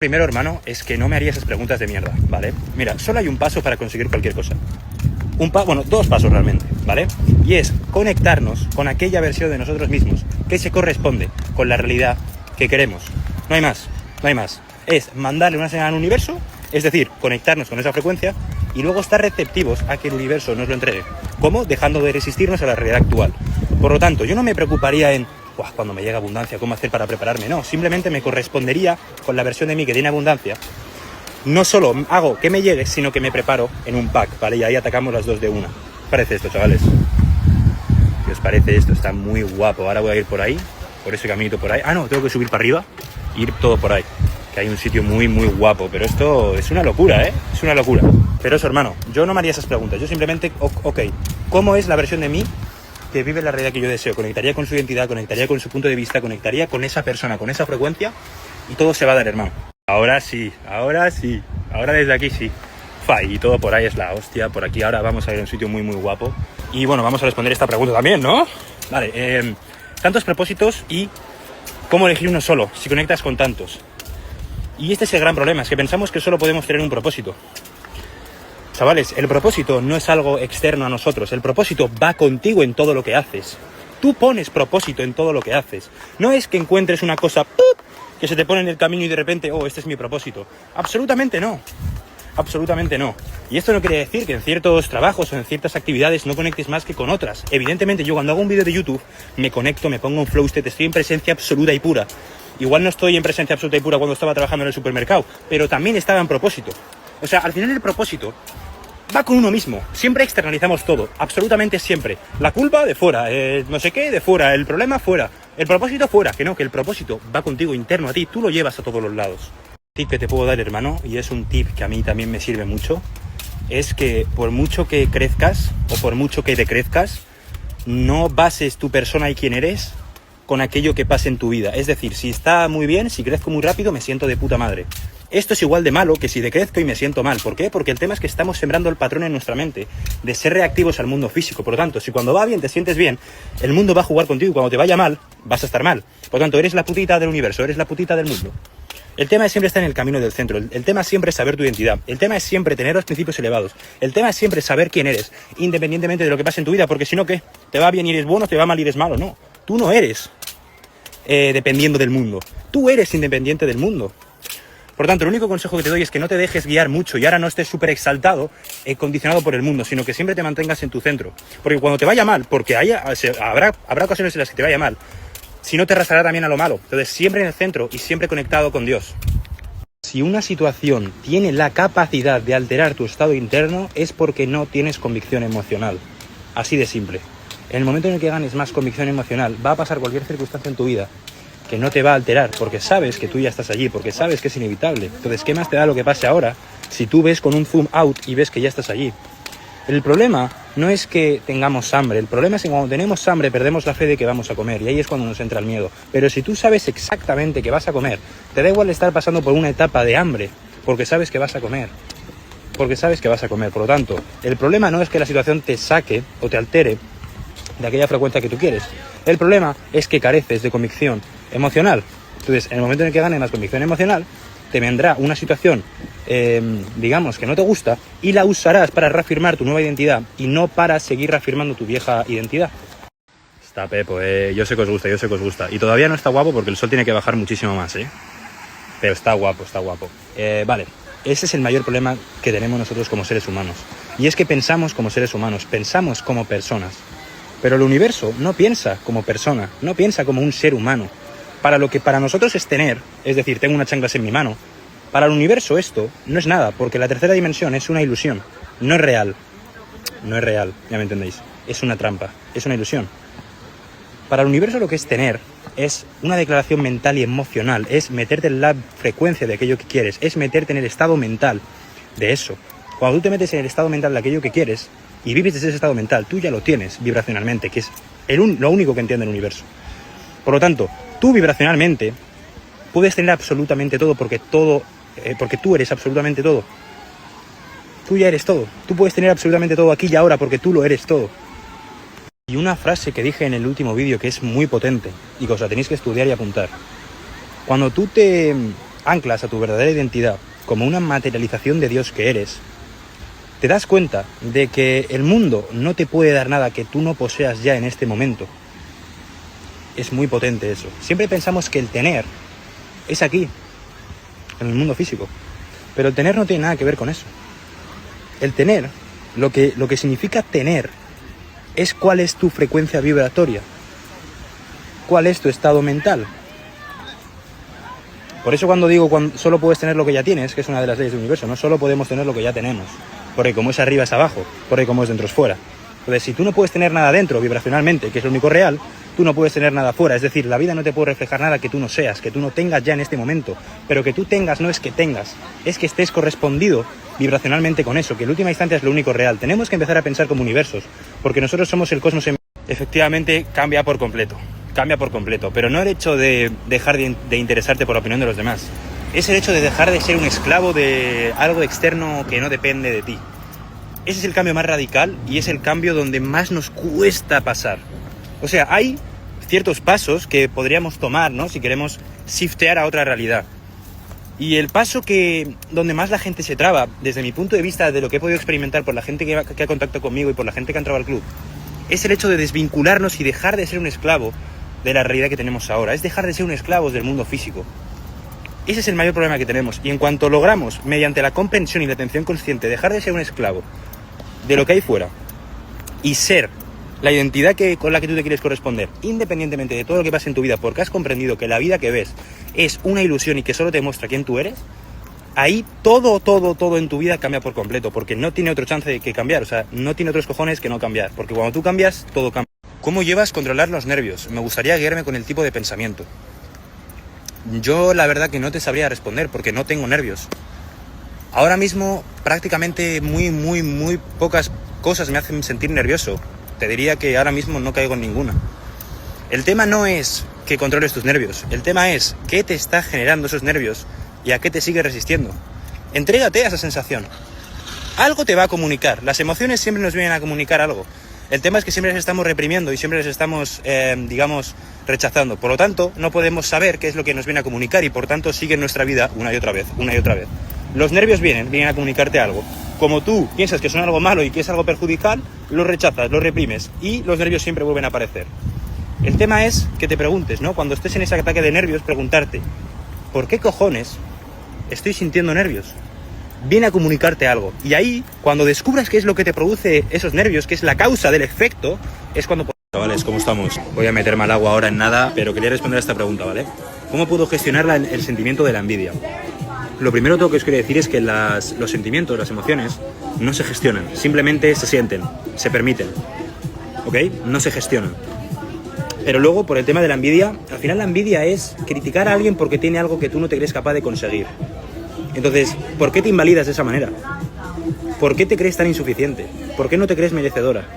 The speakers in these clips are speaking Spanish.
Primero, hermano, es que no me haría esas preguntas de mierda, ¿vale? Mira, solo hay un paso para conseguir cualquier cosa. Bueno, dos pasos realmente, ¿vale? Y es conectarnos con aquella versión de nosotros mismos que se corresponde con la realidad que queremos. No hay más, no hay más. Es mandarle una señal al universo, es decir, conectarnos con esa frecuencia y luego estar receptivos a que el universo nos lo entregue. ¿Cómo? Dejando de resistirnos a la realidad actual. Por lo tanto, yo no me preocuparía en cuando me llega abundancia, ¿cómo hacer para prepararme? No, simplemente me correspondería con la versión de mí que tiene abundancia. No solo hago que me llegue, sino que me preparo en un pack, ¿vale? Y ahí atacamos las dos de una. ¿Qué os parece esto, chavales? ¿Qué os parece esto? Está muy guapo. Ahora voy a ir por ahí, por ese caminito por ahí. Ah, no, tengo que subir para arriba e ir todo por ahí. Que hay un sitio muy, muy guapo. Pero esto es una locura, ¿eh? Es una locura. Pero eso, hermano, yo no me haría esas preguntas. Yo simplemente, ok, ¿cómo es la versión de mí que vive la realidad que yo deseo? Conectaría con su identidad, conectaría con su punto de vista, conectaría con esa persona, con esa frecuencia y todo se va a dar, hermano. Ahora sí, ahora desde aquí sí. Y todo por ahí es la hostia. Por aquí ahora vamos a ir a un sitio muy, muy guapo. Y bueno, vamos a responder esta pregunta también, ¿no? Vale, tantos propósitos y cómo elegir uno solo, si conectas con tantos. Y este es el gran problema, es que pensamos que solo podemos tener un propósito. Chavales, el propósito no es algo externo a nosotros, el propósito va contigo en todo lo que haces. Tú pones propósito en todo lo que haces. No es que encuentres una cosa que se te pone en el camino y de repente, este es mi propósito. Absolutamente no. Absolutamente no. Y esto no quiere decir que en ciertos trabajos o en ciertas actividades no conectes más que con otras. Evidentemente yo cuando hago un vídeo de YouTube me conecto, me pongo un flow state, estoy en presencia absoluta y pura. Igual no estoy en presencia absoluta y pura cuando estaba trabajando en el supermercado, pero también estaba en propósito. O sea, al final el propósito va con uno mismo. Siempre externalizamos todo, absolutamente siempre. La culpa de fuera, no sé qué de fuera, el problema fuera, el propósito fuera. Que no, que el propósito va contigo, interno a ti, tú lo llevas a todos los lados. Tip que te puedo dar, hermano, y es un tip que a mí también me sirve mucho, es que por mucho que crezcas o por mucho que decrezcas, no bases tu persona y quién eres con aquello que pase en tu vida. Es decir, si está muy bien, si crezco muy rápido, me siento de puta madre. Esto es igual de malo que si decrezco y me siento mal. ¿Por qué? Porque el tema es que estamos sembrando el patrón en nuestra mente de ser reactivos al mundo físico. Por lo tanto, si cuando va bien te sientes bien, el mundo va a jugar contigo y cuando te vaya mal, vas a estar mal. Por lo tanto, eres la putita del universo, eres la putita del mundo. El tema es siempre estar en el camino del centro. El tema es siempre saber tu identidad. El tema es siempre tener los principios elevados. El tema es siempre saber quién eres, independientemente de lo que pase en tu vida. Porque si no, ¿qué? ¿Te va bien y eres bueno? ¿Te va mal y eres malo? No. Tú no eres dependiendo del mundo. Tú eres independiente del mundo. Por lo tanto, el único consejo que te doy es que no te dejes guiar mucho y ahora no estés súper exaltado, condicionado por el mundo, sino que siempre te mantengas en tu centro. Porque cuando te vaya mal, porque habrá ocasiones en las que te vaya mal, si no te arrastrará también a lo malo. Entonces, siempre en el centro y siempre conectado con Dios. Si una situación tiene la capacidad de alterar tu estado interno, es porque no tienes convicción emocional. Así de simple. En el momento en el que ganes más convicción emocional, va a pasar cualquier circunstancia en tu vida que no te va a alterar, porque sabes que tú ya estás allí, porque sabes que es inevitable. Entonces, ¿qué más te da lo que pase ahora si tú ves con un zoom out y ves que ya estás allí? El problema no es que tengamos hambre, el problema es que cuando tenemos hambre perdemos la fe de que vamos a comer y ahí es cuando nos entra el miedo. Pero si tú sabes exactamente que vas a comer, te da igual estar pasando por una etapa de hambre, porque sabes que vas a comer. Porque sabes que vas a comer. Por lo tanto, el problema no es que la situación te saque o te altere de aquella frecuencia que tú quieres. El problema es que careces de convicción emocional. Entonces, en el momento en el que ganes más convicción emocional, te vendrá una situación, digamos, que no te gusta y la usarás para reafirmar tu nueva identidad y no para seguir reafirmando tu vieja identidad. Está Pepo, yo sé que os gusta, yo sé que os gusta. Y todavía no está guapo porque el sol tiene que bajar muchísimo más, Pero está guapo, está guapo. Vale, ese es el mayor problema que tenemos nosotros como seres humanos. Y es que pensamos como seres humanos, pensamos como personas. Pero el universo no piensa como persona, no piensa como un ser humano. Para lo que para nosotros es tener, es decir, tengo unas chanclas en mi mano, para el universo esto no es nada, porque la tercera dimensión es una ilusión, no es real. No es real, ya me entendéis. Es una trampa, es una ilusión. Para el universo lo que es tener es una declaración mental y emocional, es meterte en la frecuencia de aquello que quieres, es meterte en el estado mental de eso. Cuando tú te metes en el estado mental de aquello que quieres y vives desde ese estado mental, tú ya lo tienes vibracionalmente, que es lo único que entiende el universo. Por lo tanto, tú vibracionalmente puedes tener absolutamente todo porque tú eres absolutamente todo. Tú ya eres todo. Tú puedes tener absolutamente todo aquí y ahora porque tú lo eres todo. Y una frase que dije en el último vídeo que es muy potente y que os la tenéis que estudiar y apuntar. Cuando tú te anclas a tu verdadera identidad como una materialización de Dios que eres, te das cuenta de que el mundo no te puede dar nada que tú no poseas ya en este momento. Es muy potente eso. Siempre pensamos que el tener es aquí, en el mundo físico. Pero el tener no tiene nada que ver con eso. El tener, lo que significa tener, es cuál es tu frecuencia vibratoria. ¿Cuál es tu estado mental? Por eso cuando digo solo puedes tener lo que ya tienes, que es una de las leyes del universo, no solo podemos tener lo que ya tenemos. Porque como es arriba es abajo, porque como es dentro es fuera. Entonces, si tú no puedes tener nada dentro vibracionalmente, que es lo único real, tú no puedes tener nada fuera. Es decir, la vida no te puede reflejar nada que tú no seas, que tú no tengas ya en este momento. Pero que tú tengas no es que tengas, es que estés correspondido vibracionalmente con eso, que en última instancia es lo único real. Tenemos que empezar a pensar como universos, porque nosotros somos el cosmos. Efectivamente, cambia por completo, pero no el hecho de dejar de interesarte por la opinión de los demás. Es el hecho de dejar de ser un esclavo de algo externo que no depende de ti. Ese es el cambio más radical y es el cambio donde más nos cuesta pasar. O sea, hay ciertos pasos que podríamos tomar, ¿no? Si queremos shiftear a otra realidad. Y el paso donde más la gente se traba, desde mi punto de vista, de lo que he podido experimentar por la gente que ha contactado conmigo y por la gente que ha entrado al club, es el hecho de desvincularnos y dejar de ser un esclavo de la realidad que tenemos ahora. Es dejar de ser un esclavo del mundo físico. Ese es el mayor problema que tenemos. Y en cuanto logramos, mediante la comprensión y la atención consciente, dejar de ser un esclavo de lo que hay fuera y ser la identidad con la que tú te quieres corresponder, independientemente de todo lo que pase en tu vida, porque has comprendido que la vida que ves es una ilusión y que solo te muestra quién tú eres, ahí todo en tu vida cambia por completo, porque no tiene otro chance de que cambiar, o sea, no tiene otros cojones que no cambiar, porque cuando tú cambias, todo cambia. ¿Cómo llevas controlar los nervios? Me gustaría guiarme con el tipo de pensamiento. Yo la verdad que no te sabría responder porque no tengo nervios. Ahora mismo prácticamente muy pocas cosas me hacen sentir nervioso. Te diría que ahora mismo no caigo en ninguna. El tema no es que controles tus nervios. El tema es qué te está generando esos nervios y a qué te sigues resistiendo. Entrégate a esa sensación. Algo te va a comunicar. Las emociones siempre nos vienen a comunicar algo. El tema es que siempre las estamos reprimiendo y siempre las estamos, rechazando. Por lo tanto, no podemos saber qué es lo que nos viene a comunicar y por tanto sigue nuestra vida una y otra vez. Los nervios vienen a comunicarte algo. Como tú piensas que son algo malo y que es algo perjudicial, lo rechazas, lo reprimes y los nervios siempre vuelven a aparecer. El tema es que te preguntes, ¿no? Cuando estés en ese ataque de nervios, preguntarte, ¿por qué cojones estoy sintiendo nervios? Viene a comunicarte algo. Y ahí, cuando descubras qué es lo que te produce esos nervios, que es la causa del efecto, es cuando... Chavales, ¿cómo estamos? Voy a meterme al agua ahora en nada, pero quería responder a esta pregunta, ¿vale? ¿Cómo puedo gestionar el sentimiento de la envidia? Lo primero que os quiero decir es que los sentimientos, las emociones, no se gestionan. Simplemente se sienten, se permiten. ¿Ok? No se gestionan. Pero luego, por el tema de la envidia, al final la envidia es criticar a alguien porque tiene algo que tú no te crees capaz de conseguir. Entonces, ¿por qué te invalidas de esa manera? ¿Por qué te crees tan insuficiente? ¿Por qué no te crees merecedora?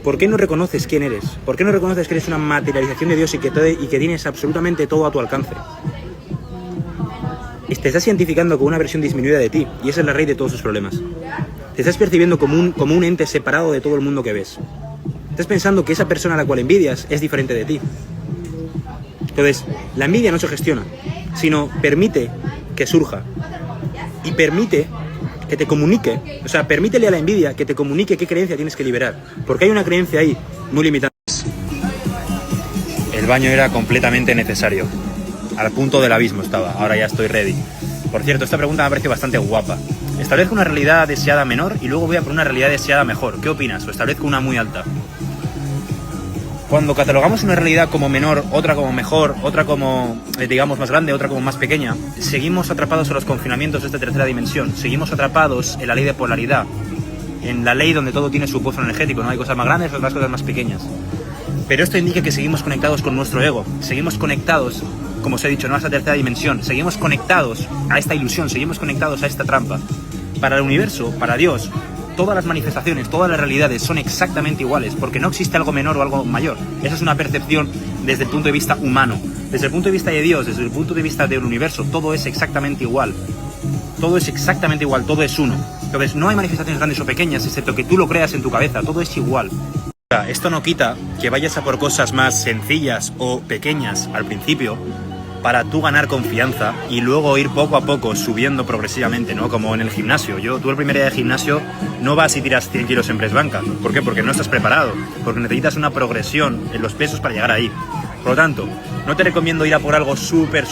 ¿Por qué no reconoces quién eres? ¿Por qué no reconoces que eres una materialización de Dios y que tienes absolutamente todo a tu alcance? Te estás identificando con una versión disminuida de ti y esa es la raíz de todos sus problemas. Te estás percibiendo como un ente separado de todo el mundo que ves. Estás pensando que esa persona a la cual envidias es diferente de ti. Entonces, la envidia no se gestiona, sino permite que surja y permite que te comunique, o sea, permítele a la envidia que te comunique qué creencia tienes que liberar, porque hay una creencia ahí muy limitante. El baño era completamente necesario, al punto del abismo estaba, ahora ya estoy ready. Por cierto, esta pregunta me parece bastante guapa. Establezco una realidad deseada menor y luego voy a por una realidad deseada mejor. ¿Qué opinas? O establezco una muy alta. Cuando catalogamos una realidad como menor, otra como mejor, otra como, digamos, más grande, otra como más pequeña, seguimos atrapados en los confinamientos de esta tercera dimensión, seguimos atrapados en la ley de polaridad, en la ley donde todo tiene su pozo energético, no hay cosas más grandes, otras cosas más pequeñas. Pero esto indica que seguimos conectados con nuestro ego, seguimos conectados, como os he dicho, no a esta tercera dimensión, seguimos conectados a esta ilusión, seguimos conectados a esta trampa. Para el universo, para Dios, todas las manifestaciones, todas las realidades son exactamente iguales, porque no existe algo menor o algo mayor. Esa es una percepción desde el punto de vista humano. Desde el punto de vista de Dios, desde el punto de vista del universo, todo es exactamente igual. Todo es exactamente igual, todo es uno. Entonces, no hay manifestaciones grandes o pequeñas, excepto que tú lo creas en tu cabeza, todo es igual. Esto no quita que vayas a por cosas más sencillas o pequeñas al principio, para tú ganar confianza y luego ir poco a poco subiendo progresivamente, ¿no? Como en el gimnasio. Tú el primer día de gimnasio no vas y tiras 100 kilos en press banca. ¿Por qué? Porque no estás preparado, porque necesitas una progresión en los pesos para llegar ahí. Por lo tanto, no te recomiendo ir a por algo súper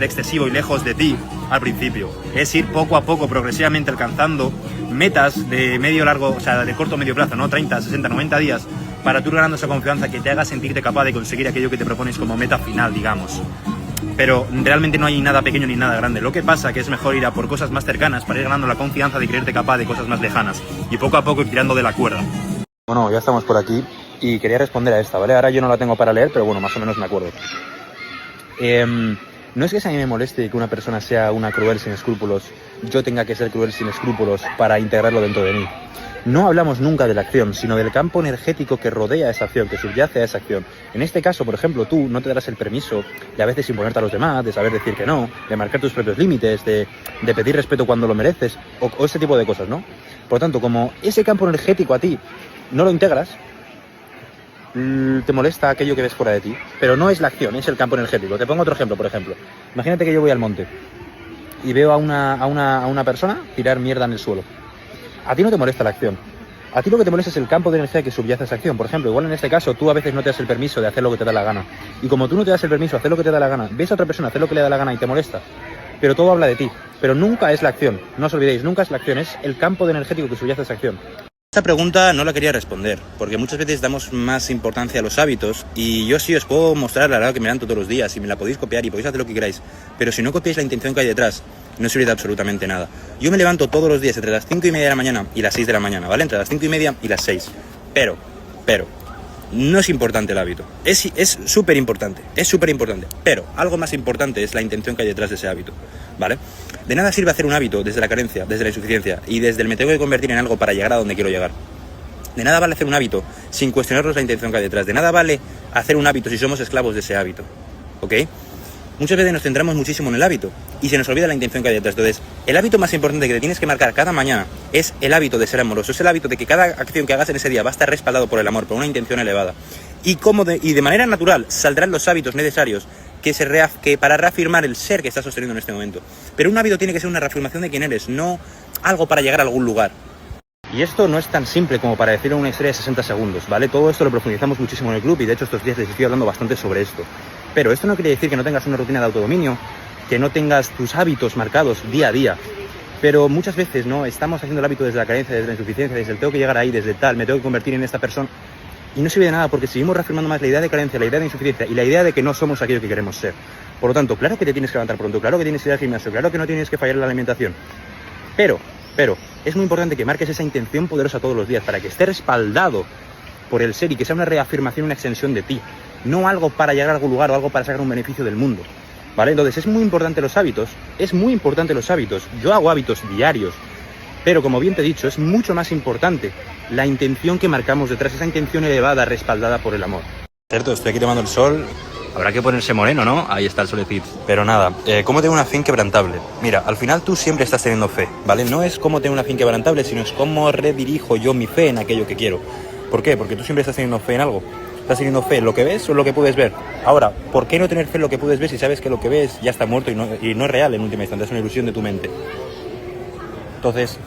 excesivo y lejos de ti al principio. Es ir poco a poco, progresivamente alcanzando metas de medio largo, o sea, de corto medio plazo, ¿no? 30, 60, 90 días, para tú ganando esa confianza que te haga sentirte capaz de conseguir aquello que te propones como meta final, digamos. Pero realmente no hay nada pequeño ni nada grande. Lo que pasa que es mejor ir a por cosas más cercanas para ir ganando la confianza de creerte capaz de cosas más lejanas y poco a poco ir tirando de la cuerda. Bueno, ya estamos por aquí y quería responder a esta, ¿vale? Ahora yo no la tengo para leer, pero bueno, más o menos me acuerdo. No es que a mí me moleste que una persona sea una cruel sin escrúpulos, yo tenga que ser cruel sin escrúpulos para integrarlo dentro de mí. No hablamos nunca de la acción, sino del campo energético que rodea esa acción, que subyace a esa acción. En este caso, por ejemplo, tú no te darás el permiso de a veces imponerte a los demás, de saber decir que no, de marcar tus propios límites, de pedir respeto cuando lo mereces, o ese tipo de cosas, ¿no? Por lo tanto, como ese campo energético a ti no lo integras, te molesta aquello que ves fuera de ti, pero no es la acción, es el campo energético. Te pongo otro ejemplo, por ejemplo. Imagínate que yo voy al monte y veo a una persona tirar mierda en el suelo. A ti no te molesta la acción. A ti lo que te molesta es el campo de energía que subyace a esa acción. Por ejemplo, igual en este caso, tú a veces no te das el permiso de hacer lo que te da la gana. Y como tú no te das el permiso de hacer lo que te da la gana, ves a otra persona hacer lo que le da la gana y te molesta. Pero todo habla de ti. Pero nunca es la acción. No os olvidéis, nunca es la acción. Es el campo de energético que subyace a esa acción. Esta pregunta no la quería responder, porque muchas veces damos más importancia a los hábitos y yo sí os puedo mostrar la verdad que me dan todos los días y me la podéis copiar y podéis hacer lo que queráis, pero si no copiáis la intención que hay detrás, no sirve de absolutamente nada. Yo me levanto todos los días entre las 5:30 de la mañana y las 6 de la mañana, ¿vale? Entre las 5:30 y las 6. Pero, no es importante el hábito. Es súper importante, pero algo más importante es la intención que hay detrás de ese hábito, ¿vale? De nada sirve hacer un hábito desde la carencia, desde la insuficiencia y desde el me tengo que convertir en algo para llegar a donde quiero llegar. De nada vale hacer un hábito sin cuestionarnos la intención que hay detrás. De nada vale hacer un hábito si somos esclavos de ese hábito, ¿ok? Muchas veces nos centramos muchísimo en el hábito y se nos olvida la intención que hay detrás. Entonces, el hábito más importante que te tienes que marcar cada mañana es el hábito de ser amoroso. Es el hábito de que cada acción que hagas en ese día va a estar respaldado por el amor, por una intención elevada. Y de manera natural saldrán los hábitos necesarios que para reafirmar el ser que estás sosteniendo en este momento. Pero un hábito tiene que ser una reafirmación de quién eres, no algo para llegar a algún lugar. Y esto no es tan simple como para decirlo en una historia de 60 segundos, ¿vale? Todo esto lo profundizamos muchísimo en el club y de hecho estos días les estoy hablando bastante sobre esto. Pero esto no quiere decir que no tengas una rutina de autodominio, que no tengas tus hábitos marcados día a día. Pero muchas veces no estamos haciendo el hábito desde la carencia, desde la insuficiencia, desde el tengo que llegar ahí, desde tal, me tengo que convertir en esta persona. Y no sirve de nada porque seguimos reafirmando más la idea de carencia, la idea de insuficiencia y la idea de que no somos aquello que queremos ser. Por lo tanto, claro que te tienes que levantar pronto, claro que tienes que ir al gimnasio, claro que no tienes que fallar en la alimentación. Pero es muy importante que marques esa intención poderosa todos los días para que esté respaldado por el ser y que sea una reafirmación, una extensión de ti. No algo para llegar a algún lugar o algo para sacar un beneficio del mundo, ¿vale? Entonces es muy importante los hábitos, Yo hago hábitos diarios, pero como bien te he dicho, es mucho más importante la intención que marcamos detrás, esa intención elevada, respaldada por el amor. Cierto, estoy aquí tomando el sol, habrá que ponerse moreno, ¿no? Ahí está el solecito. Pero nada, ¿cómo tengo una fe inquebrantable? Mira, al final tú siempre estás teniendo fe, ¿vale? No es cómo tengo una fe inquebrantable, sino es cómo redirijo yo mi fe en aquello que quiero. ¿Por qué? Porque tú siempre estás teniendo fe en algo. Estás teniendo fe en lo que ves o en lo que puedes ver. Ahora, ¿por qué no tener fe en lo que puedes ver si sabes que lo que ves ya está muerto y no es real en última instancia? Es una ilusión de tu mente. Entonces,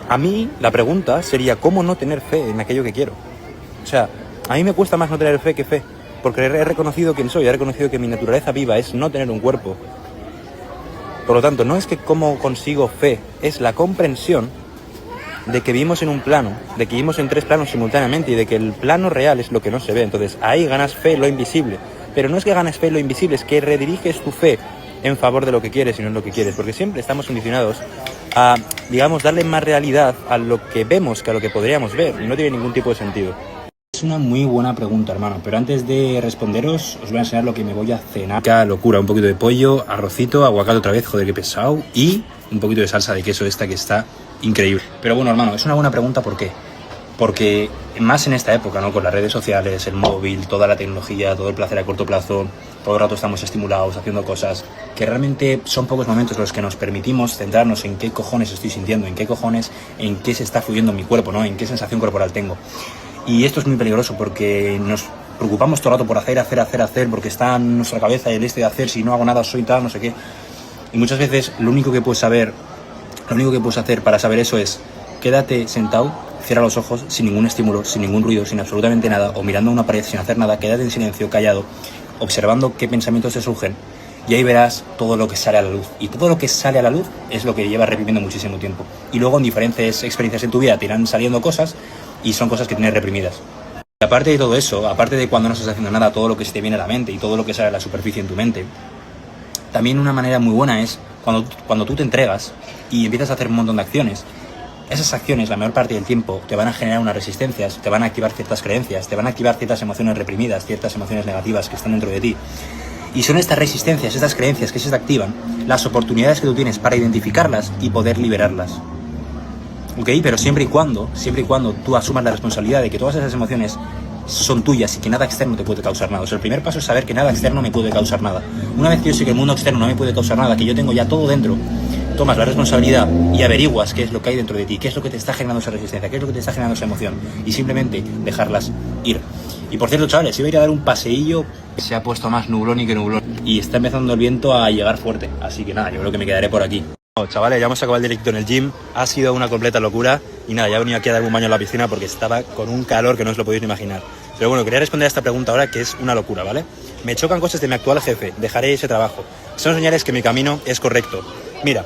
a mí la pregunta sería ¿cómo no tener fe en aquello que quiero? O sea, a mí me cuesta más no tener fe que fe. Porque he reconocido quién soy, he reconocido que mi naturaleza viva es no tener un cuerpo. Por lo tanto, no es que cómo consigo fe, es la comprensión de que vivimos en un plano, de que vivimos en 3 planos simultáneamente y de que el plano real es lo que no se ve. Entonces ahí ganas fe en lo invisible. Pero no es que ganes fe en lo invisible, es que rediriges tu fe en favor de lo que quieres y no en lo que quieres. Porque siempre estamos condicionados a, digamos, darle más realidad a lo que vemos que a lo que podríamos ver. Y no tiene ningún tipo de sentido. Es una muy buena pregunta, hermano, pero antes de responderos os voy a enseñar lo que me voy a cenar. ¡Qué locura! Un poquito de pollo, arrocito, aguacate otra vez, joder, qué pesado, y un poquito de salsa de queso esta que está increíble. Pero bueno, hermano, es una buena pregunta, ¿por qué? Porque más en esta época, ¿no? Con las redes sociales, el móvil, toda la tecnología, todo el placer a corto plazo, todo el rato estamos estimulados haciendo cosas que realmente son pocos momentos los que nos permitimos centrarnos en qué cojones estoy sintiendo, en qué se está fluyendo en mi cuerpo, ¿no? En qué sensación corporal tengo. Y esto es muy peligroso porque preocupamos todo el rato por hacer, porque está en nuestra cabeza el de hacer, si no hago nada soy tal, no sé qué. Y muchas veces lo único que puedes hacer para saber eso es quédate sentado, cierra los ojos, sin ningún estímulo, sin ningún ruido, sin absolutamente nada, o mirando a una pared sin hacer nada, quédate en silencio, callado, observando qué pensamientos te surgen, y ahí verás todo lo que sale a la luz. Y todo lo que sale a la luz es lo que llevas reprimiendo muchísimo tiempo. Y luego en diferentes experiencias en tu vida te irán saliendo cosas, y son cosas que tienes reprimidas. Y aparte de todo eso, aparte de cuando no estás haciendo nada, todo lo que se te viene a la mente y todo lo que sale a la superficie en tu mente, también una manera muy buena es cuando tú te entregas y empiezas a hacer un montón de acciones. Esas acciones, la mayor parte del tiempo, te van a generar unas resistencias, te van a activar ciertas creencias, te van a activar ciertas emociones reprimidas, ciertas emociones negativas que están dentro de ti. Y son estas resistencias, estas creencias que se te activan, las oportunidades que tú tienes para identificarlas y poder liberarlas. ¿Ok? Pero siempre y cuando tú asumas la responsabilidad de que todas esas emociones son tuyas y que nada externo te puede causar nada. O sea, el primer paso es saber que nada externo me puede causar nada. Una vez que yo sé que el mundo externo no me puede causar nada, que yo tengo ya todo dentro, tomas la responsabilidad y averiguas qué es lo que hay dentro de ti, qué es lo que te está generando esa resistencia, qué es lo que te está generando esa emoción, y simplemente dejarlas ir. Y por cierto, chavales, iba a ir a dar un paseillo, se ha puesto más nublón y que nublón, y está empezando el viento a llegar fuerte, así que nada, yo creo que me quedaré por aquí. Bueno, chavales, ya hemos acabado el directo en el gym, ha sido una completa locura, y nada, ya he venido aquí a dar un baño en la piscina porque estaba con un calor que no os lo podéis ni imaginar. Pero bueno, quería responder a esta pregunta ahora, que es una locura, ¿vale? Me chocan cosas de mi actual jefe, dejaré ese trabajo. Son señales que mi camino es correcto. Mira,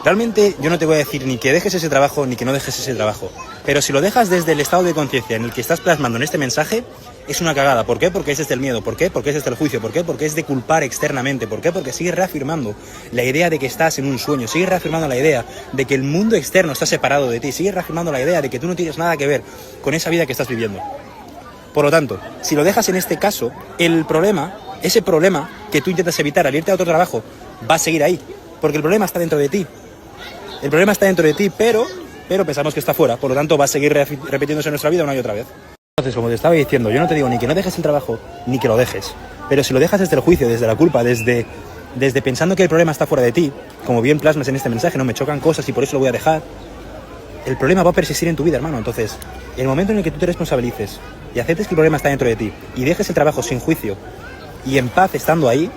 realmente yo no te voy a decir ni que dejes ese trabajo ni que no dejes ese trabajo, pero si lo dejas desde el estado de conciencia en el que estás plasmando en este mensaje, es una cagada. ¿Por qué? Porque es desde el miedo. ¿Por qué? Porque es desde el juicio. ¿Por qué? Porque es de culpar externamente. ¿Por qué? Porque sigues reafirmando la idea de que estás en un sueño, sigues reafirmando la idea de que el mundo externo está separado de ti, sigues reafirmando la idea de que tú no tienes nada que ver con esa vida que estás viviendo. Por lo tanto, si lo dejas en este caso, ese problema que tú intentas evitar al irte a otro trabajo, va a seguir ahí, porque el problema está dentro de ti. El problema está dentro de ti, pero pensamos que está fuera, por lo tanto va a seguir repitiéndose en nuestra vida una y otra vez. Entonces, como te estaba diciendo, yo no te digo ni que no dejes el trabajo, ni que lo dejes, pero si lo dejas desde el juicio, desde la culpa, desde pensando que el problema está fuera de ti, como bien plasmas en este mensaje, no me chocan cosas y por eso lo voy a dejar, el problema va a persistir en tu vida, hermano. Entonces, el momento en el que tú te responsabilices y aceptes que el problema está dentro de ti y dejes el trabajo sin juicio y en paz estando ahí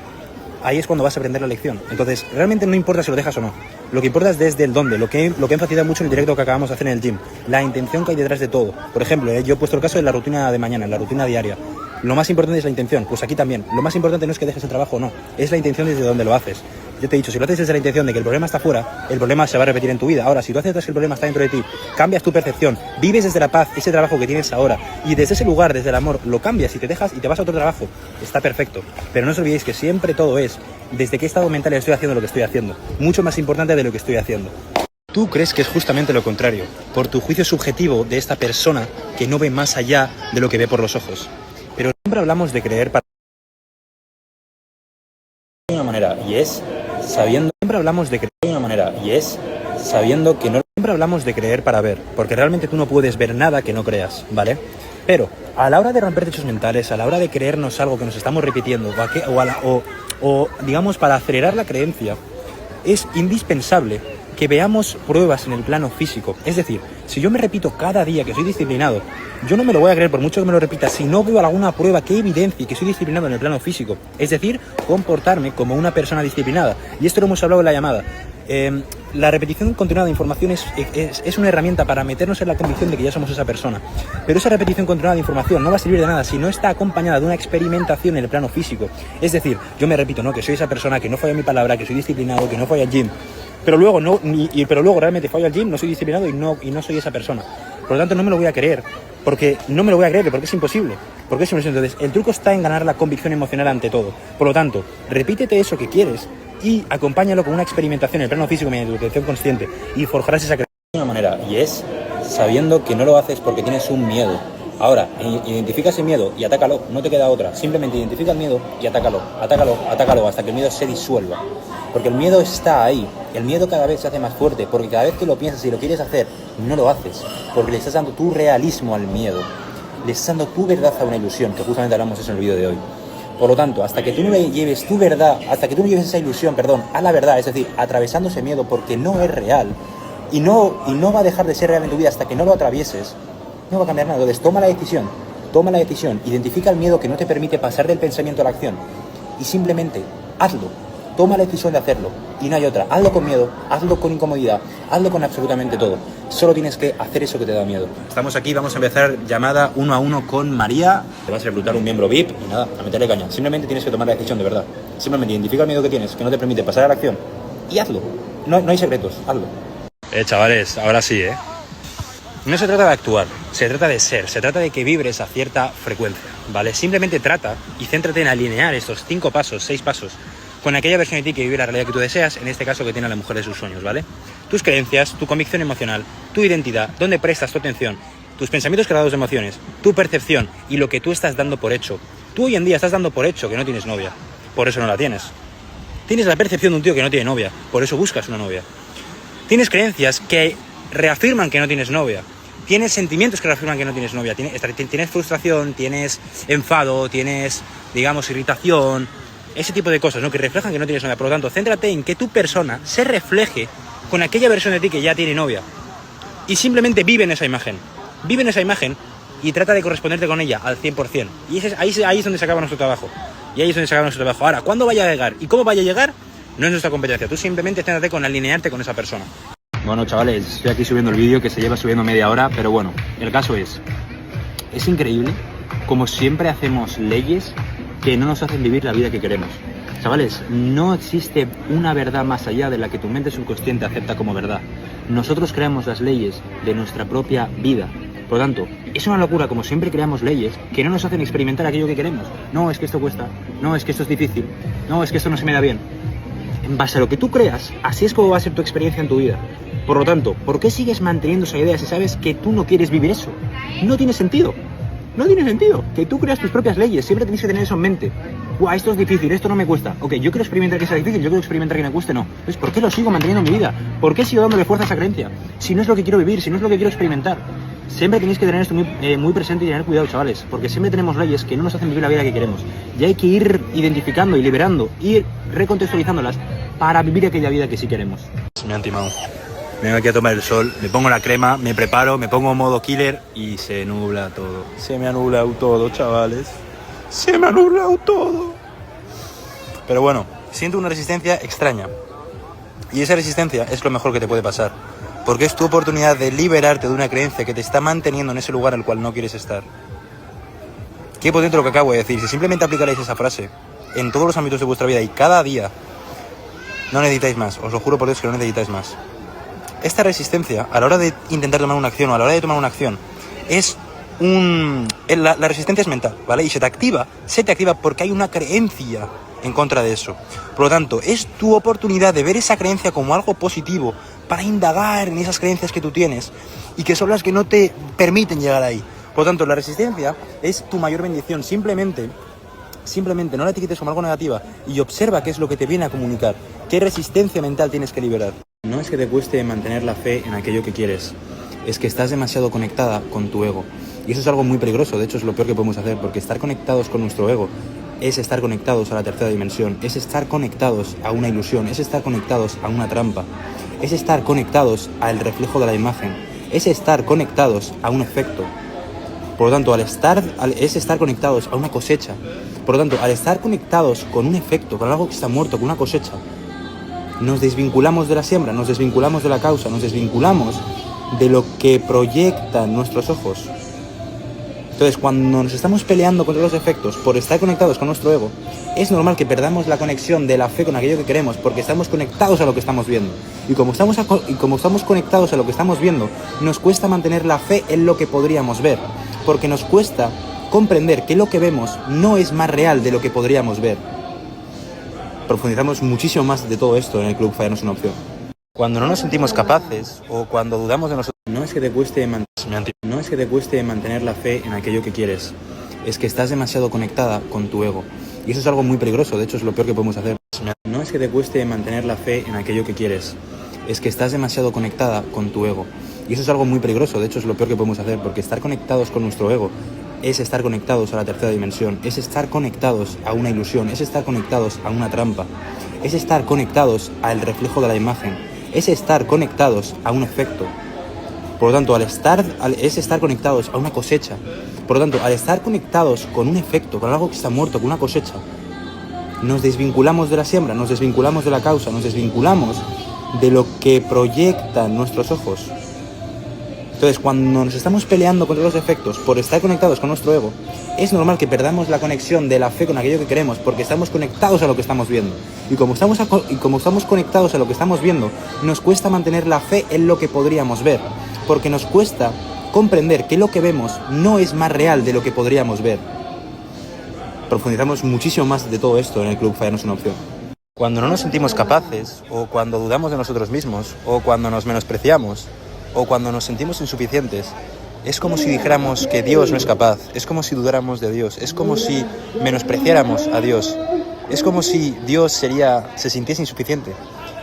es cuando vas a aprender la lección. Entonces, realmente no importa si lo dejas o no. Lo que importa es desde el dónde, lo que he enfatizado mucho en el directo que acabamos de hacer en el gym, la intención que hay detrás de todo. Por ejemplo, yo he puesto el caso de la rutina de mañana, la rutina diaria. Lo más importante es la intención, pues aquí también. Lo más importante no es que dejes el trabajo o no, es la intención desde donde lo haces. Yo te he dicho, si lo haces desde la intención de que el problema está fuera, el problema se va a repetir en tu vida. Ahora, si tú aceptas que el problema está dentro de ti, cambias tu percepción, vives desde la paz ese trabajo que tienes ahora, y desde ese lugar, desde el amor, lo cambias y te dejas y te vas a otro trabajo, está perfecto. Pero no os olvidéis que siempre todo es desde qué estado mental estoy haciendo lo que estoy haciendo. Mucho más importante de lo que estoy haciendo. Tú crees que es justamente lo contrario, por tu juicio subjetivo de esta persona que no ve más allá de lo que ve por los ojos. Pero siempre hablamos de creer para de una manera, y es sabiendo, siempre hablamos de creer de una manera, y es sabiendo que no, siempre hablamos de creer para ver, porque realmente tú no puedes ver nada que no creas, ¿vale? Pero a la hora de romper techos mentales, a la hora de creernos algo que nos estamos repitiendo, o digamos para acelerar la creencia, es indispensable que veamos pruebas en el plano físico. Es decir, si yo me repito cada día que soy disciplinado, yo no me lo voy a creer por mucho que me lo repita si no veo alguna prueba que evidencie que soy disciplinado en el plano físico. Es decir, comportarme como una persona disciplinada. Y esto lo hemos hablado en la llamada. La repetición continuada de información es una herramienta para meternos en la convicción de que ya somos esa persona. Pero esa repetición continuada de información no va a servir de nada si no está acompañada de una experimentación en el plano físico. Es decir, yo me repito, ¿no?, que soy esa persona, que no fallo mi palabra, que soy disciplinado, que no fallo al gym. Pero luego realmente fallo al gym, no soy disciplinado y no soy esa persona. Por lo tanto, no me lo voy a creer. Porque es imposible. Entonces, el truco está en ganar la convicción emocional ante todo. Por lo tanto, repítete eso que quieres y acompáñalo con una experimentación en el plano físico mediante tu atención consciente y forjarás esa creencia de una manera, y es sabiendo que no lo haces porque tienes un miedo. Ahora, identifica ese miedo y atácalo, no te queda otra. Simplemente identifica el miedo y atácalo hasta que el miedo se disuelva. Porque el miedo está ahí, el miedo cada vez se hace más fuerte, porque cada vez que lo piensas y lo quieres hacer, no lo haces, porque le estás dando tu realismo al miedo, le estás dando tu verdad a una ilusión, que justamente hablamos de eso en el vídeo de hoy. Por lo tanto, hasta que tú no le lleves tu verdad, esa ilusión, a la verdad, es decir, atravesando ese miedo porque no es real, y no va a dejar de ser real en tu vida hasta que no lo atravieses, no va a cambiar nada. Entonces toma la decisión toma la decisión, identifica el miedo que no te permite pasar del pensamiento a la acción y simplemente hazlo. Toma la decisión de hacerlo y no hay otra. Hazlo con miedo, hazlo con incomodidad, hazlo con absolutamente todo. Solo tienes que hacer eso que te da miedo. Estamos aquí, vamos a empezar llamada 1 a 1 con María. Te vas a reclutar un miembro VIP y nada, a meterle caña. Simplemente tienes que tomar la decisión de verdad. Simplemente identifica el miedo que tienes, que no te permite pasar a la acción y hazlo. No hay secretos, hazlo. Chavales, ahora sí, No se trata de actuar, se trata de ser, se trata de que vibres a cierta frecuencia, ¿vale? Simplemente trata y céntrate en alinear estos 5 pasos, 6 pasos con aquella versión de ti que vive la realidad que tú deseas, en este caso que tiene a la mujer de sus sueños, ¿vale? Tus creencias, tu convicción emocional, tu identidad, dónde prestas tu atención, tus pensamientos cargados de emociones, tu percepción y lo que tú estás dando por hecho. Tú hoy en día estás dando por hecho que no tienes novia, por eso no la tienes. Tienes la percepción de un tío que no tiene novia, por eso buscas una novia. Tienes creencias que reafirman que no tienes novia. Tienes sentimientos que reafirman que no tienes novia. Tienes frustración, tienes enfado, tienes, digamos, irritación. Ese tipo de cosas, ¿no? Que reflejan que no tienes novia. Por lo tanto, céntrate en que tu persona se refleje con aquella versión de ti que ya tiene novia. Y simplemente vive en esa imagen. Vive en esa imagen y trata de corresponderte con ella al 100%. Y ahí es donde se acaba nuestro trabajo. Y ahí es donde se acaba nuestro trabajo. Ahora, ¿cuándo vaya a llegar y cómo vaya a llegar? No es nuestra competencia. Tú simplemente céntrate con alinearte con esa persona. Bueno, chavales, estoy aquí subiendo el vídeo que se lleva subiendo media hora, pero bueno, el caso es increíble como siempre hacemos leyes que no nos hacen vivir la vida que queremos. Chavales, no existe una verdad más allá de la que tu mente subconsciente acepta como verdad. Nosotros creamos las leyes de nuestra propia vida. Por lo tanto, es una locura como siempre creamos leyes que no nos hacen experimentar aquello que queremos. No, es que esto cuesta. No, es que esto es difícil. No, es que esto no se me da bien. En base a lo que tú creas, así es como va a ser tu experiencia en tu vida. Por lo tanto, ¿por qué sigues manteniendo esa idea si sabes que tú no quieres vivir eso? No tiene sentido. No tiene sentido. Que tú creas tus propias leyes. Siempre tienes que tener eso en mente. Esto es difícil, esto no me cuesta. Ok, yo quiero experimentar que sea difícil, yo quiero experimentar que me cueste, no. Entonces, ¿por qué lo sigo manteniendo en mi vida? ¿Por qué sigo dándole fuerza a esa creencia? Si no es lo que quiero vivir, si no es lo que quiero experimentar. Siempre tenéis que tener esto muy presente y tener cuidado, chavales. Porque siempre tenemos leyes que no nos hacen vivir la vida que queremos. Y hay que ir identificando y liberando, ir recontextualizándolas para vivir aquella vida que sí queremos. Me han timado. Me vengo aquí a tomar el sol, me pongo la crema, me preparo, me pongo modo killer y se nubla todo. Se me ha nublado todo, chavales. Se me ha nublado todo. Pero bueno, siento una resistencia extraña. Y esa resistencia es lo mejor que te puede pasar. Porque es tu oportunidad de liberarte de una creencia que te está manteniendo en ese lugar en el cual no quieres estar. Qué potente lo que acabo de decir. Si simplemente aplicarais esa frase en todos los ámbitos de vuestra vida y cada día, no necesitáis más. Os lo juro por Dios que no necesitáis más. Esta resistencia, a la hora de intentar tomar una acción o a la hora de tomar una acción, la resistencia es mental, ¿vale? Y se te activa porque hay una creencia en contra de eso. Por lo tanto, es tu oportunidad de ver esa creencia como algo positivo para indagar en esas creencias que tú tienes y que son las que no te permiten llegar ahí. Por lo tanto, la resistencia es tu mayor bendición. Simplemente no la etiquetes como algo negativa y observa qué es lo que te viene a comunicar, qué resistencia mental tienes que liberar. No es que te cueste mantener la fe en aquello que quieres, es que estás demasiado conectada con tu ego. Y eso es algo muy peligroso, de hecho es lo peor que podemos hacer, porque estar conectados con nuestro ego es estar conectados a la tercera dimensión, es estar conectados a una ilusión, es estar conectados a una trampa, es estar conectados al reflejo de la imagen, es estar conectados a un efecto. Por lo tanto, es estar conectados a una cosecha. Por lo tanto, al estar conectados con un efecto, con algo que está muerto, con una cosecha, nos desvinculamos de la siembra, nos desvinculamos de la causa, nos desvinculamos de lo que proyectan nuestros ojos. Entonces, cuando nos estamos peleando contra los efectos por estar conectados con nuestro ego, es normal que perdamos la conexión de la fe con aquello que queremos, porque estamos conectados a lo que estamos viendo. Y como estamos conectados a lo que estamos viendo, nos cuesta mantener la fe en lo que podríamos ver, porque nos cuesta comprender que lo que vemos no es más real de lo que podríamos ver. Profundizamos muchísimo más de todo esto en el Club Falla no es una opción. Cuando no nos sentimos capaces o cuando dudamos de nosotros, no es que te cueste mantener la fe en aquello que quieres, es que estás demasiado conectada con tu ego. Y eso es algo muy peligroso, de hecho es lo peor que podemos hacer. No es que te cueste mantener la fe en aquello que quieres, es que estás demasiado conectada con tu ego. Y eso es algo muy peligroso, de hecho es lo peor que podemos hacer, porque estar conectados con nuestro ego es estar conectados a la tercera dimensión, es estar conectados a una ilusión, es estar conectados a una trampa, es estar conectados al reflejo de la imagen, es estar conectados a un efecto. Por lo tanto, es estar conectados a una cosecha. Por lo tanto, al estar conectados con un efecto, con algo que está muerto, con una cosecha, nos desvinculamos de la siembra, nos desvinculamos de la causa, nos desvinculamos de lo que proyectan nuestros ojos. Entonces, cuando nos estamos peleando contra los efectos por estar conectados con nuestro ego, es normal que perdamos la conexión de la fe con aquello que queremos, porque estamos conectados a lo que estamos viendo. Y como estamos conectados a lo que estamos viendo, nos cuesta mantener la fe en lo que podríamos ver, porque nos cuesta comprender que lo que vemos no es más real de lo que podríamos ver. Profundizamos muchísimo más de todo esto en el Club Falla no es una opción. Cuando no nos sentimos capaces, o cuando dudamos de nosotros mismos, o cuando nos menospreciamos, o cuando nos sentimos insuficientes, es como si dijéramos que Dios no es capaz, es como si dudáramos de Dios, es como si menospreciáramos a Dios, es como si Dios se sintiese insuficiente.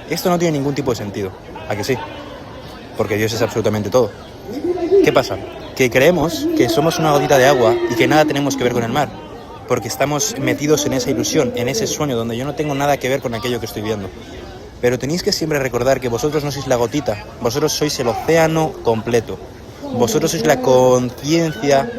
Esto no tiene ningún tipo de sentido, ¿a que sí? Porque Dios es absolutamente todo. ¿Qué pasa? Que creemos que somos una gotita de agua y que nada tenemos que ver con el mar, porque estamos metidos en esa ilusión, en ese sueño donde yo no tengo nada que ver con aquello que estoy viendo. Pero tenéis que siempre recordar que vosotros no sois la gotita, vosotros sois el océano completo. Vosotros sois la conciencia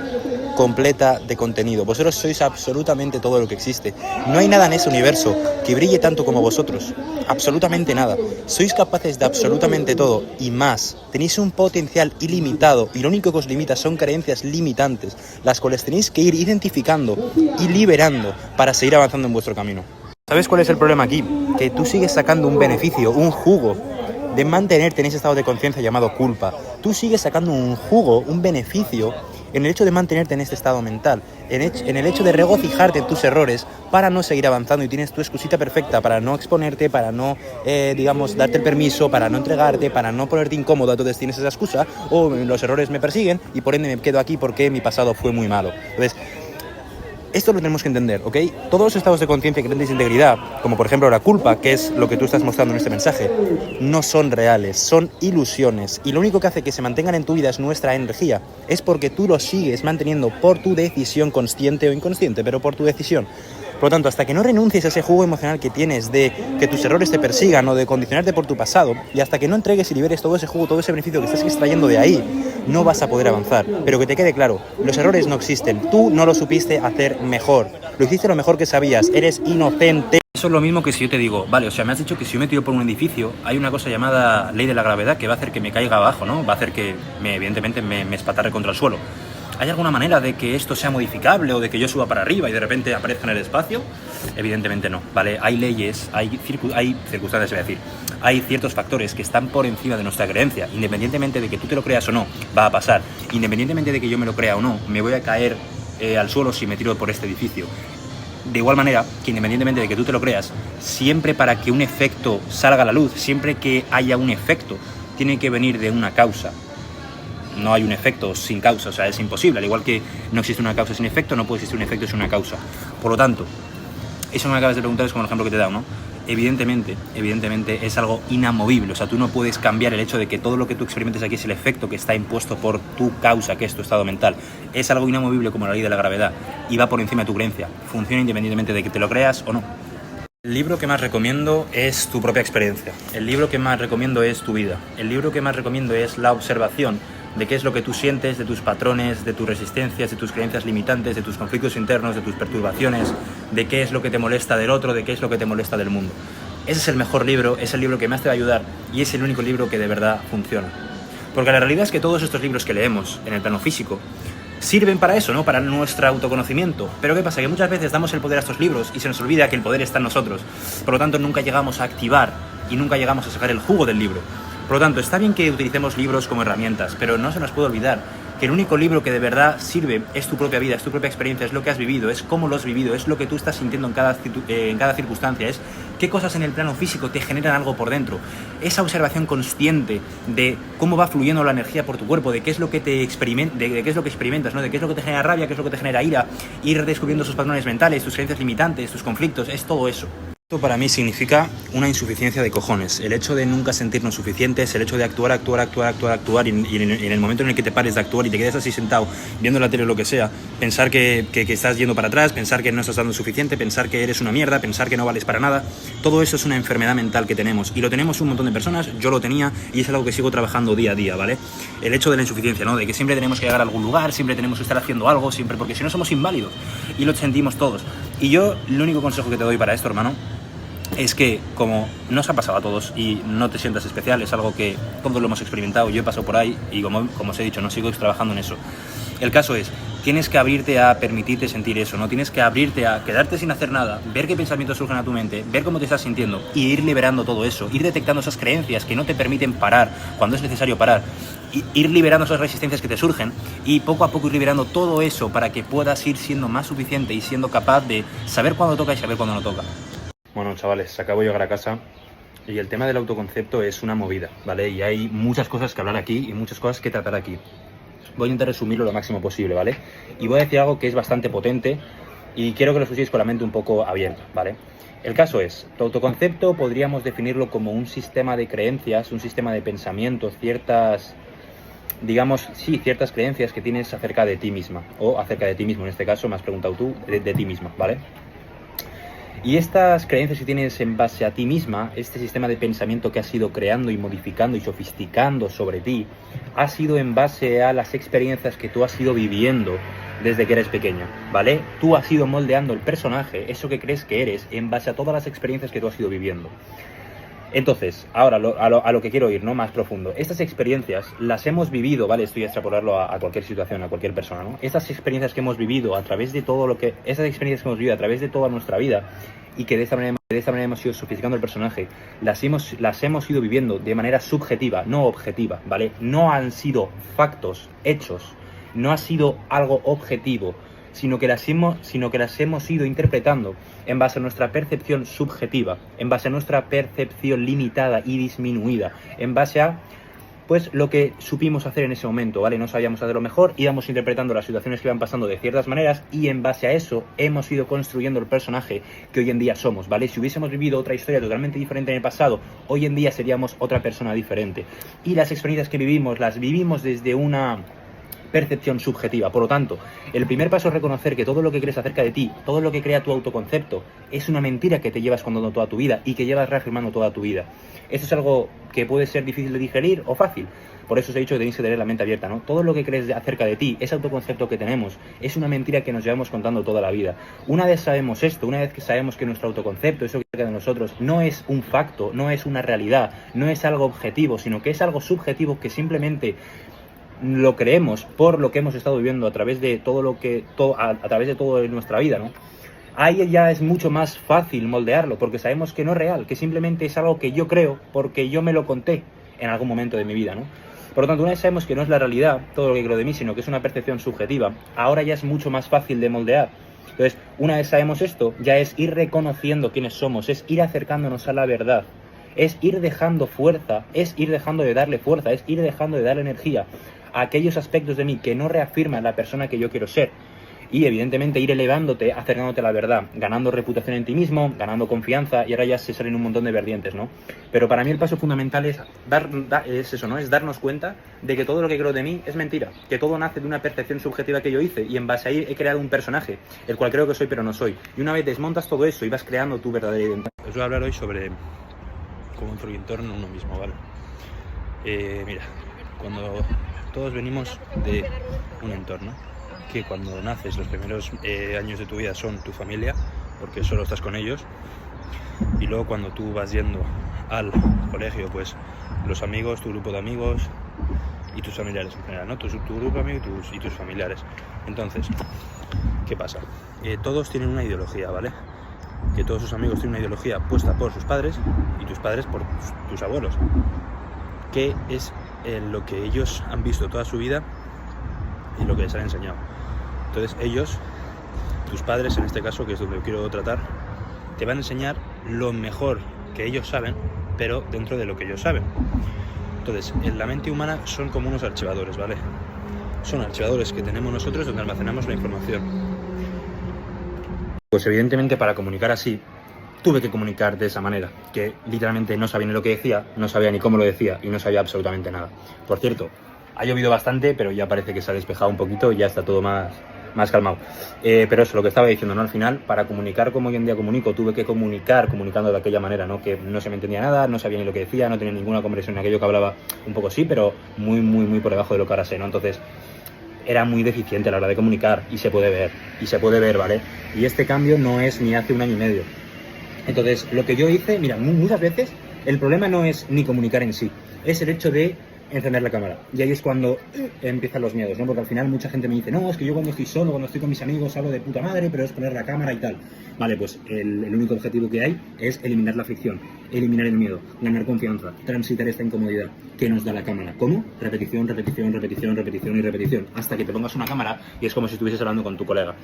completa de contenido. Vosotros sois absolutamente todo lo que existe. No hay nada en ese universo que brille tanto como vosotros. Absolutamente nada. Sois capaces de absolutamente todo y más. Tenéis un potencial ilimitado y lo único que os limita son creencias limitantes, las cuales tenéis que ir identificando y liberando para seguir avanzando en vuestro camino. ¿Sabes cuál es el problema aquí? Que tú sigues sacando un beneficio, un jugo de mantenerte en ese estado de conciencia llamado culpa. Tú sigues sacando un jugo, un beneficio en el hecho de mantenerte en este estado mental, en el hecho de regocijarte en tus errores para no seguir avanzando, y tienes tu excusita perfecta para no exponerte, para no, darte el permiso, para no entregarte, para no ponerte incómodo. Entonces tienes esa excusa, o los errores me persiguen y por ende me quedo aquí porque mi pasado fue muy malo. Entonces, esto lo tenemos que entender, ¿ok? Todos los estados de conciencia que tienen integridad, como por ejemplo la culpa, que es lo que tú estás mostrando en este mensaje, no son reales, son ilusiones. Y lo único que hace que se mantengan en tu vida es nuestra energía. Es porque tú lo sigues manteniendo por tu decisión, consciente o inconsciente, pero por tu decisión. Por lo tanto, hasta que no renuncies a ese jugo emocional que tienes de que tus errores te persigan o de condicionarte por tu pasado, y hasta que no entregues y liberes todo ese jugo, todo ese beneficio que estás extrayendo de ahí, no vas a poder avanzar. Pero que te quede claro, los errores no existen. Tú no lo supiste hacer mejor. Lo hiciste lo mejor que sabías. Eres inocente. Eso es lo mismo que si yo te digo, vale, o sea, me has dicho que si yo me tiro por un edificio, hay una cosa llamada ley de la gravedad que va a hacer que me caiga abajo, ¿no? Va a hacer que, evidentemente, me espatarre contra el suelo. ¿Hay alguna manera de que esto sea modificable o de que yo suba para arriba y de repente aparezca en el espacio? Evidentemente no, ¿vale? Hay leyes, hay circunstancias, voy a decir. Hay ciertos factores que están por encima de nuestra creencia. Independientemente de que tú te lo creas o no, va a pasar. Independientemente de que yo me lo crea o no, me voy a caer al suelo si me tiro por este edificio. De igual manera que independientemente de que tú te lo creas, siempre para que un efecto salga a la luz, siempre que haya un efecto, tiene que venir de una causa. No hay un efecto sin causa, o sea, es imposible. Al igual que no existe una causa sin efecto, no puede existir un efecto sin una causa. Por lo tanto, eso que me acabas de preguntar es como el ejemplo que te he dado, ¿no? Evidentemente es algo inamovible. O sea, tú no puedes cambiar el hecho de que todo lo que tú experimentes aquí es el efecto que está impuesto por tu causa, que es tu estado mental. Es algo inamovible como la ley de la gravedad y va por encima de tu creencia. Funciona independientemente de que te lo creas o no. El libro que más recomiendo es Tu propia experiencia. El libro que más recomiendo es Tu vida. El libro que más recomiendo es La observación de qué es lo que tú sientes, de tus patrones, de tus resistencias, de tus creencias limitantes, de tus conflictos internos, de tus perturbaciones, de qué es lo que te molesta del otro, de qué es lo que te molesta del mundo. Ese es el mejor libro, es el libro que más te va a ayudar y es el único libro que de verdad funciona. Porque la realidad es que todos estos libros que leemos en el plano físico sirven para eso, ¿no? Para nuestro autoconocimiento. Pero ¿qué pasa? Que muchas veces damos el poder a estos libros y se nos olvida que el poder está en nosotros. Por lo tanto, nunca llegamos a activar y nunca llegamos a sacar el jugo del libro. Por lo tanto, está bien que utilicemos libros como herramientas, pero no se nos puede olvidar que el único libro que de verdad sirve es tu propia vida, es tu propia experiencia, es lo que has vivido, es cómo lo has vivido, es lo que tú estás sintiendo en cada circunstancia, es qué cosas en el plano físico te generan algo por dentro. Esa observación consciente de cómo va fluyendo la energía por tu cuerpo, de qué es lo que te de qué es lo que experimentas, ¿no? De qué es lo que te genera rabia, qué es lo que te genera ira, ir descubriendo sus patrones mentales, tus creencias limitantes, tus conflictos, es todo eso. Esto para mí significa una insuficiencia de cojones. El hecho de nunca sentirnos suficientes, el hecho de actuar y en el momento en el que te pares de actuar y te quedes así sentado viendo la tele o lo que sea, pensar que estás yendo para atrás, pensar que no estás dando suficiente, pensar que eres una mierda, pensar que no vales para nada, todo eso es una enfermedad mental que tenemos y lo tenemos un montón de personas, yo lo tenía y es algo que sigo trabajando día a día, ¿vale? El hecho de la insuficiencia, ¿no? De que siempre tenemos que llegar a algún lugar, siempre tenemos que estar haciendo algo, siempre, porque si no somos inválidos y lo sentimos todos. Y yo, el único consejo que te doy para esto, hermano, es que como nos ha pasado a todos y no te sientas especial, es algo que todos lo hemos experimentado, yo he pasado por ahí y como os he dicho, no sigo trabajando en eso. El caso es, tienes que abrirte a permitirte sentir eso, ¿no? Tienes que abrirte a quedarte sin hacer nada, ver qué pensamientos surgen a tu mente, ver cómo te estás sintiendo y ir liberando todo eso, ir detectando esas creencias que no te permiten parar cuando es necesario parar, y ir liberando esas resistencias que te surgen y poco a poco ir liberando todo eso para que puedas ir siendo más suficiente y siendo capaz de saber cuándo toca y saber cuándo no toca. Bueno, chavales, acabo de llegar a casa y el tema del autoconcepto es una movida, ¿vale? Y hay muchas cosas que hablar aquí y muchas cosas que tratar aquí. Voy a intentar resumirlo lo máximo posible, ¿vale? Y voy a decir algo que es bastante potente y quiero que lo escuchéis con la mente un poco abierta, ¿vale? El caso es, tu autoconcepto podríamos definirlo como un sistema de creencias, un sistema de pensamientos, ciertas creencias que tienes acerca de ti misma, o acerca de ti mismo, en este caso me has preguntado tú, de ti misma, ¿vale? Y estas creencias que tienes en base a ti misma, este sistema de pensamiento que has ido creando y modificando y sofisticando sobre ti, ha sido en base a las experiencias que tú has ido viviendo desde que eres pequeña, ¿vale? Tú has ido moldeando el personaje, eso que crees que eres, en base a todas las experiencias que tú has ido viviendo. Entonces, ahora a lo que quiero ir, ¿no? Más profundo. Estas experiencias las hemos vivido, ¿vale? Estoy a extrapolarlo a cualquier situación, a cualquier persona, ¿no? Estas experiencias que hemos vivido a través de a través de toda nuestra vida y que de esta manera hemos ido sofisticando el personaje, las hemos ido viviendo de manera subjetiva, no objetiva, ¿vale? No han sido factos, hechos, no ha sido algo objetivo, sino que las hemos ido interpretando en base a nuestra percepción subjetiva, en base a nuestra percepción limitada y disminuida, en base a pues lo que supimos hacer en ese momento, ¿vale? No sabíamos hacerlo mejor, íbamos interpretando las situaciones que iban pasando de ciertas maneras y en base a eso hemos ido construyendo el personaje que hoy en día somos, ¿vale? Si hubiésemos vivido otra historia totalmente diferente en el pasado, hoy en día seríamos otra persona diferente. Y las experiencias que vivimos, las vivimos desde una percepción subjetiva. Por lo tanto, el primer paso es reconocer que todo lo que crees acerca de ti, todo lo que crea tu autoconcepto, es una mentira que te llevas contando toda tu vida y que llevas reafirmando toda tu vida. Esto es algo que puede ser difícil de digerir o fácil. Por eso os he dicho que tenéis que tener la mente abierta, ¿no? Todo lo que crees acerca de ti, ese autoconcepto que tenemos, es una mentira que nos llevamos contando toda la vida. Una vez sabemos esto, una vez que sabemos que nuestro autoconcepto, eso que queda de nosotros, no es un facto, no es una realidad, no es algo objetivo, sino que es algo subjetivo que simplemente lo creemos por lo que hemos estado viviendo a través de a través de toda nuestra vida, ¿no? Ahí ya es mucho más fácil moldearlo, porque sabemos que no es real, que simplemente es algo que yo creo porque yo me lo conté en algún momento de mi vida, ¿no? Por lo tanto, una vez sabemos que no es la realidad todo lo que creo de mí, sino que es una percepción subjetiva, ahora ya es mucho más fácil de moldear. Entonces, una vez sabemos esto, ya es ir reconociendo quiénes somos, es ir acercándonos a la verdad, es ir dejando fuerza, es ir dejando de darle fuerza, es ir dejando de darle energía a aquellos aspectos de mí que no reafirman la persona que yo quiero ser. Y evidentemente ir elevándote, acercándote a la verdad, ganando reputación en ti mismo, ganando confianza, y ahora ya se salen un montón de vertientes, ¿no? Pero para mí el paso fundamental es eso, ¿no? Es darnos cuenta de que todo lo que creo de mí es mentira, que todo nace de una percepción subjetiva que yo hice y en base a ahí he creado un personaje, el cual creo que soy pero no soy. Y una vez desmontas todo eso y vas creando tu verdadera identidad. Os voy a hablar hoy sobre cómo influye el entorno en uno mismo, ¿vale? Mira, cuando todos venimos de un entorno, que cuando naces los primeros años de tu vida son tu familia, porque solo estás con ellos, y luego cuando tú vas yendo al colegio, pues los amigos, tu grupo de amigos y tus familiares en general, ¿no? Tu grupo de amigos y tus familiares. Entonces, ¿qué pasa? Todos tienen una ideología, ¿vale? Que todos sus amigos tienen una ideología puesta por sus padres y tus padres por tus abuelos, que es lo que ellos han visto toda su vida y lo que les han enseñado. Entonces ellos, tus padres en este caso, que es donde quiero tratar, te van a enseñar lo mejor que ellos saben, pero dentro de lo que ellos saben. Entonces, en la mente humana son como unos archivadores, ¿vale? Son archivadores que tenemos nosotros donde almacenamos la información. Pues evidentemente para comunicar así, tuve que comunicar de esa manera, que literalmente no sabía ni lo que decía, no sabía ni cómo lo decía y no sabía absolutamente nada. Por cierto, ha llovido bastante, pero ya parece que se ha despejado un poquito y ya está todo más calmado. Pero eso, lo que estaba diciendo, ¿no? Al final, para comunicar como hoy en día comunico, tuve que comunicando de aquella manera, ¿no? Que no se me entendía nada, no sabía ni lo que decía, no tenía ninguna conversión en aquello que hablaba, un poco sí, pero muy por debajo de lo que ahora sé, ¿no? Entonces, era muy deficiente a la hora de comunicar y se puede ver, ¿vale? Y este cambio no es ni hace un año y medio. Entonces, lo que yo hice, mira, muchas veces el problema no es ni comunicar en sí, es el hecho de encender la cámara. Y ahí es cuando empiezan los miedos, ¿no? Porque al final mucha gente me dice, no, es que yo cuando estoy solo, cuando estoy con mis amigos, hablo de puta madre, pero es poner la cámara y tal. Vale, pues el único objetivo que hay es eliminar la fricción, eliminar el miedo, ganar confianza, transitar esta incomodidad que nos da la cámara. ¿Cómo? Repetición, hasta que te pongas una cámara y es como si estuvieses hablando con tu colega.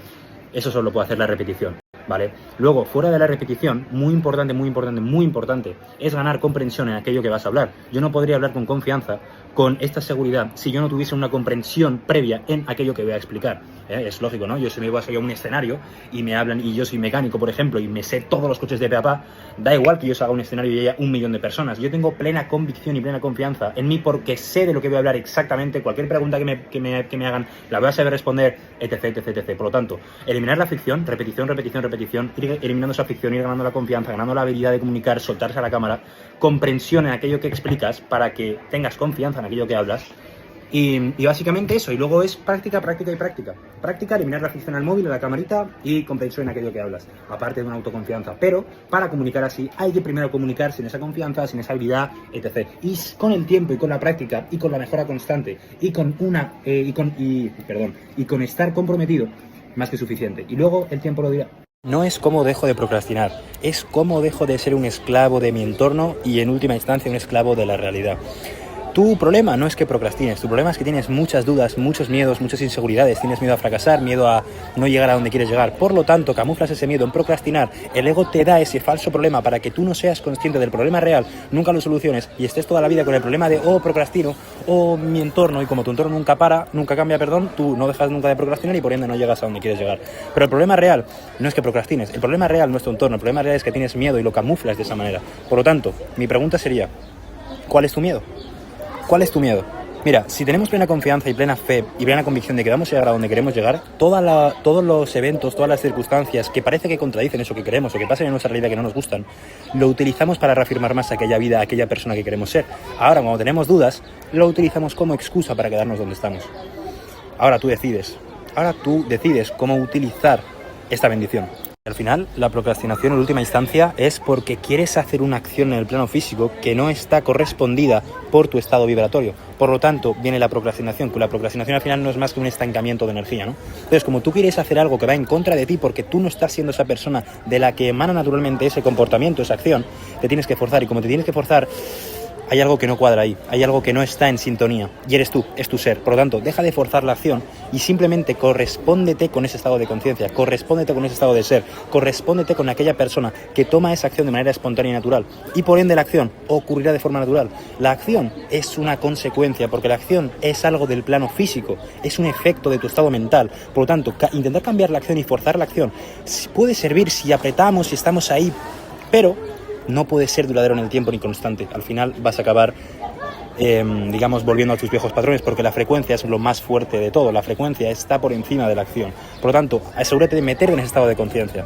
Eso solo puede hacer la repetición, ¿vale? Luego, fuera de la repetición, muy importante, es ganar comprensión en aquello que vas a hablar. Yo no podría hablar con confianza, con esta seguridad, si yo no tuviese una comprensión previa en aquello que voy a explicar. Es lógico, ¿no? Yo si me voy a salir a un escenario y me hablan, y yo soy mecánico, por ejemplo, y me sé todos los coches de pe a pa, da igual que yo salga a un escenario y haya 1 millón de personas. Yo tengo plena convicción y plena confianza en mí porque sé de lo que voy a hablar exactamente. Cualquier pregunta que me hagan, la voy a saber responder, etc. Por lo tanto, eliminar la fricción, repetición, ir eliminando esa fricción, ir ganando la confianza, ganando la habilidad de comunicar, soltarse a la cámara, comprensión en aquello que explicas para que tengas confianza en aquello que hablas. Y básicamente eso, y luego es práctica, eliminar la fricción al móvil, a la camarita y comprensión en aquello que hablas, aparte de una autoconfianza. Pero para comunicar así hay que primero comunicar sin esa confianza, sin esa habilidad, etc. Y con el tiempo y con la práctica y con la mejora constante y con estar comprometido, más que suficiente. Y luego el tiempo lo dirá. No es cómo dejo de procrastinar, es cómo dejo de ser un esclavo de mi entorno y en última instancia un esclavo de la realidad. Tu problema no es que procrastines, tu problema es que tienes muchas dudas, muchos miedos, muchas inseguridades, tienes miedo a fracasar, miedo a no llegar a donde quieres llegar. Por lo tanto, camuflas ese miedo en procrastinar, el ego te da ese falso problema para que tú no seas consciente del problema real, nunca lo soluciones y estés toda la vida con el problema de procrastino, mi entorno, y como tu entorno nunca cambia, tú no dejas nunca de procrastinar y por ende no llegas a donde quieres llegar. Pero el problema real no es que procrastines, el problema real no es tu entorno, el problema real es que tienes miedo y lo camuflas de esa manera. Por lo tanto, mi pregunta sería, ¿cuál es tu miedo? ¿Cuál es tu miedo? Mira, si tenemos plena confianza y plena fe y plena convicción de que vamos a llegar a donde queremos llegar, todos los eventos, todas las circunstancias que parece que contradicen eso que queremos o que pasan en nuestra realidad que no nos gustan, lo utilizamos para reafirmar más aquella vida, aquella persona que queremos ser. Ahora, cuando tenemos dudas, lo utilizamos como excusa para quedarnos donde estamos. Ahora tú decides cómo utilizar esta bendición. Al final, la procrastinación en última instancia es porque quieres hacer una acción en el plano físico que no está correspondida por tu estado vibratorio. Por lo tanto, viene la procrastinación, que la procrastinación al final no es más que un estancamiento de energía, ¿no? Entonces, como tú quieres hacer algo que va en contra de ti porque tú no estás siendo esa persona de la que emana naturalmente ese comportamiento, esa acción, te tienes que forzar. Y como te tienes que forzar, hay algo que no cuadra ahí, hay algo que no está en sintonía y eres tú, es tu ser. Por lo tanto, deja de forzar la acción y simplemente correspóndete con ese estado de conciencia, correspóndete con ese estado de ser, correspóndete con aquella persona que toma esa acción de manera espontánea y natural y por ende la acción ocurrirá de forma natural. La acción es una consecuencia porque la acción es algo del plano físico, es un efecto de tu estado mental. Por lo tanto, intentar cambiar la acción y forzar la acción puede servir si apretamos, si estamos ahí, pero no puede ser duradero en el tiempo ni constante. Al final vas a acabar, volviendo a tus viejos patrones, porque la frecuencia es lo más fuerte de todo. La frecuencia está por encima de la acción. Por lo tanto, asegúrate de meterte en ese estado de conciencia.